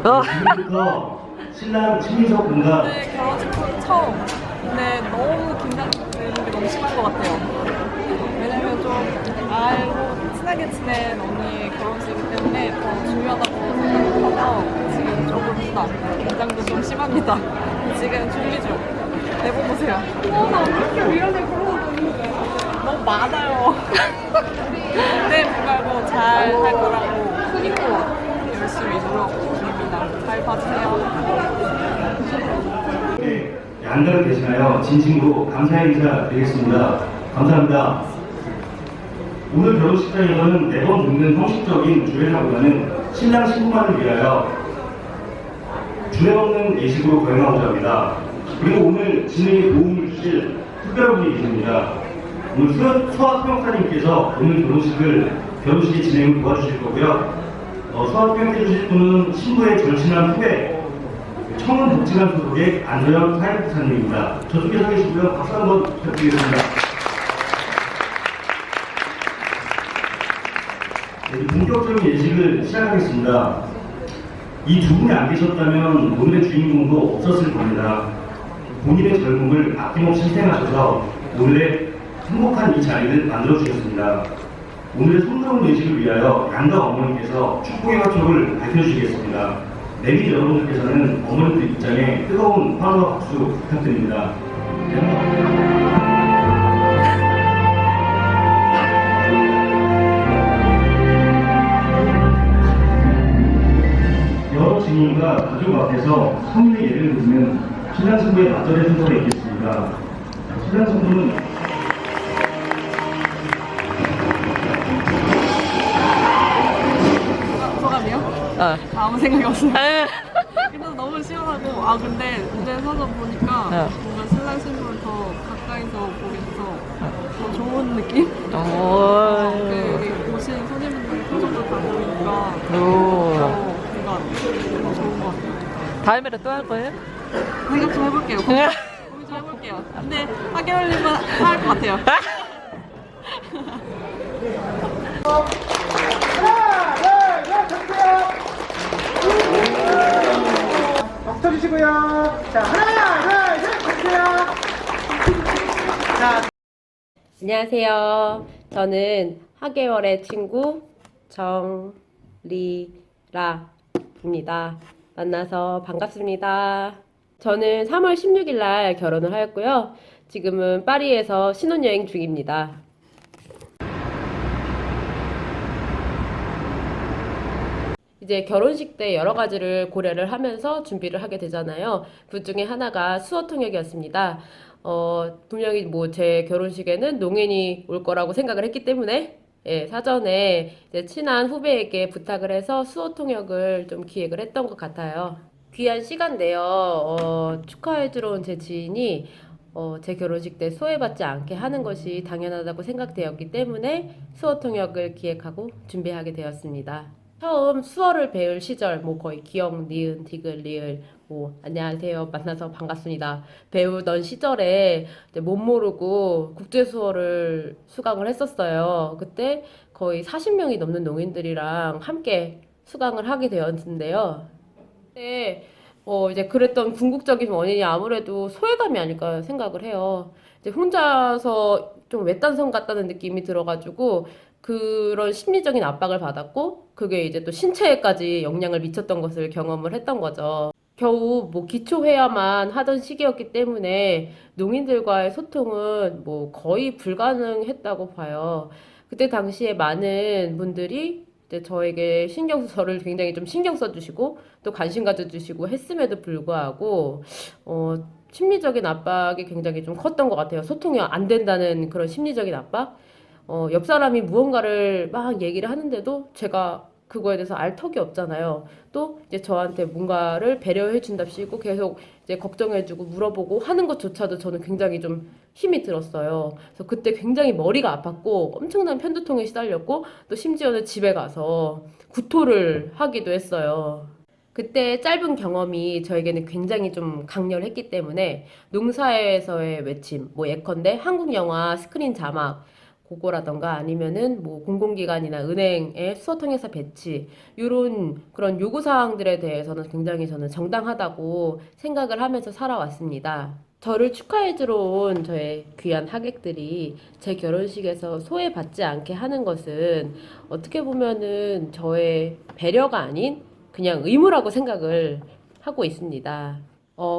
지금부터 신랑 친인석 군과 네, 결혼식 처음. 근데 너무 긴장되는 게 너무 심한 것 같아요. 왜냐면 좀 알고 친하게 지낸 언니의 결혼식이기 때문에 더 중요하다고 생각해서 지금 조금 긴장도 좀 심합니다. 지금 준비 중. 내보 보세요. 나 어떻게 미련을 그러고 너무 많아요. 네, 말고 잘 할 거라고 믿고 열심히 노력 중입니다. 잘 봐주세요. 네, 양가를 대신하여 진심으로 감사의 인사 드리겠습니다. 감사합니다. 오늘 결혼식장에서는 매번 듣는 형식적인 주례사보다는 신랑 신부만을 위하여 주례 없는 예식으로 거행하고자 합니다. 그리고 오늘 진행에 도움을 주실 특별한 분이 계십니다. 오늘 서학 평사님께서 오늘 결혼식의 진행을 도와주실 거고요. 서학 평해 주실 분은 신부의 절친한 후배 청운 복지관 소속의 안서영 사회복지사님입니다. 저쪽에 서 계시고요. 박수 한번 부탁드리겠습니다. 네, 본격적인 예식을 시작하겠습니다. 이 두 분이 안 계셨다면 오늘의 주인공도 없었을 겁니다. 본인의 젊음을 아낌없이 희생하셔서 오늘의 행복한 이 자리를 만들어주셨습니다. 오늘의 성스러운 예식을 위하여 양가 어머니께서 축복의 화촉을 밝혀주시겠습니다. 내비 여러분들께서는 어머니들 입장에 뜨거운 환호와 박수 부탁드립니다. 여러 증인과 가족 앞에서 성인의 예를 듣는 신랑 신부의 맞절의 순서가 있겠습니다. 신랑 신부는 소감이요? 아무 생각이 없어요. 그래서 너무 시원하고 근데 무대에 서서 보니까 뭔가 신랑 신부를 더 가까이서 보게 돼서 더 좋은 느낌? 여기 오신 손님분들 표정도 다 보이니까 뭔가 더 좋은 것 같아요. 다음에도 또 할 거예요? 생각 좀 해볼게요. 고민 좀 해볼게요. 근데 하계월님은 할 것 같아요. 박수 주시고요. 자, 하나, 둘, 셋, 주세요. 자. 안녕하세요. 저는 하계월의 친구 정리라입니다. 만나서 반갑습니다. 저는 3월 16일 날 결혼을 하였고요. 지금은 파리에서 신혼여행 중입니다. 이제 결혼식 때 여러 가지를 고려를 하면서 준비를 하게 되잖아요. 그 중에 하나가 수어 통역이었습니다. 분명히 뭐 제 결혼식에는 농인이 올 거라고 생각을 했기 때문에 사전에 이제 친한 후배에게 부탁을 해서 수어 통역을 좀 기획을 했던 것 같아요. 귀한 시간 내어 축하해주러 온 제 지인이 제 결혼식 때 소외받지 않게 하는 것이 당연하다고 생각되었기 때문에 수어 통역을 기획하고 준비하게 되었습니다. 처음 수어를 배울 시절, 거의 기역, 니은, 디귿, 리을, 안녕하세요, 만나서 반갑습니다. 배우던 시절에 이제 못 모르고 국제수어를 수강을 했었어요. 그때 거의 40명이 넘는 농인들이랑 함께 수강을 하게 되었는데요. 그때 이제 그랬던 궁극적인 원인이 아무래도 소외감이 아닐까 생각을 해요. 이제 혼자서 좀 외딴섬 같다는 느낌이 들어가지고 그런 심리적인 압박을 받았고 그게 이제 또 신체에까지 영향을 미쳤던 것을 경험을 했던 거죠. 겨우 기초회화만 하던 시기였기 때문에 농인들과의 소통은 거의 불가능했다고 봐요. 그때 당시에 많은 분들이 이제 저에게 저를 굉장히 좀 신경 써주시고 또 관심 가져주시고 했음에도 불구하고 심리적인 압박이 굉장히 좀 컸던 것 같아요. 소통이 안 된다는 그런 심리적인 압박. 옆 사람이 무언가를 막 얘기를 하는데도 제가 그거에 대해서 알 턱이 없잖아요. 또 이제 저한테 뭔가를 배려해 준답시고 계속 이제 걱정해주고 물어보고 하는 것조차도 저는 굉장히 좀 힘이 들었어요. 그래서 그때 굉장히 머리가 아팠고 엄청난 편두통에 시달렸고 또 심지어는 집에 가서 구토를 하기도 했어요. 그때 짧은 경험이 저에게는 굉장히 좀 강렬했기 때문에 농사에서의 외침, 예컨대 한국 영화 스크린 자막 그거라던가 아니면은 뭐 공공기관이나 은행의 수소통역사 배치 이런 그런 요구사항들에 대해서는 굉장히 저는 정당하다고 생각을 하면서 살아왔습니다. 저를 축하해주러 온 저의 귀한 하객들이 제 결혼식에서 소외받지 않게 하는 것은 어떻게 보면은 저의 배려가 아닌 그냥 의무라고 생각을 하고 있습니다.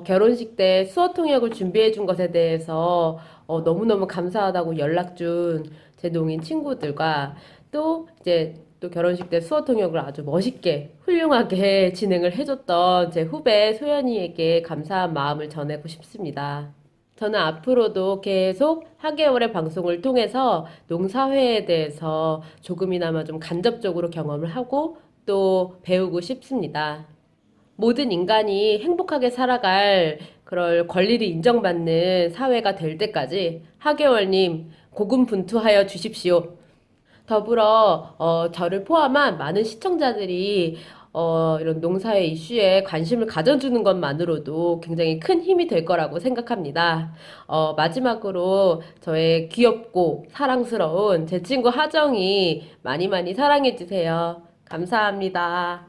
결혼식 때 수어 통역을 준비해 준 것에 대해서 너무너무 감사하다고 연락 준 제 농인 친구들과 또 이제 또 결혼식 때 수어 통역을 아주 멋있게 훌륭하게 진행을 해줬던 제 후배 소연이에게 감사한 마음을 전하고 싶습니다. 저는 앞으로도 계속 하계월의 방송을 통해서 농사회에 대해서 조금이나마 좀 간접적으로 경험을 하고 또 배우고 싶습니다. 모든 인간이 행복하게 살아갈 그럴 권리를 인정받는 사회가 될 때까지 하계월님 고군분투하여 주십시오. 더불어 저를 포함한 많은 시청자들이 이런 농사의 이슈에 관심을 가져주는 것만으로도 굉장히 큰 힘이 될 거라고 생각합니다. 마지막으로 저의 귀엽고 사랑스러운 제 친구 하정이 많이 많이 사랑해 주세요. 감사합니다.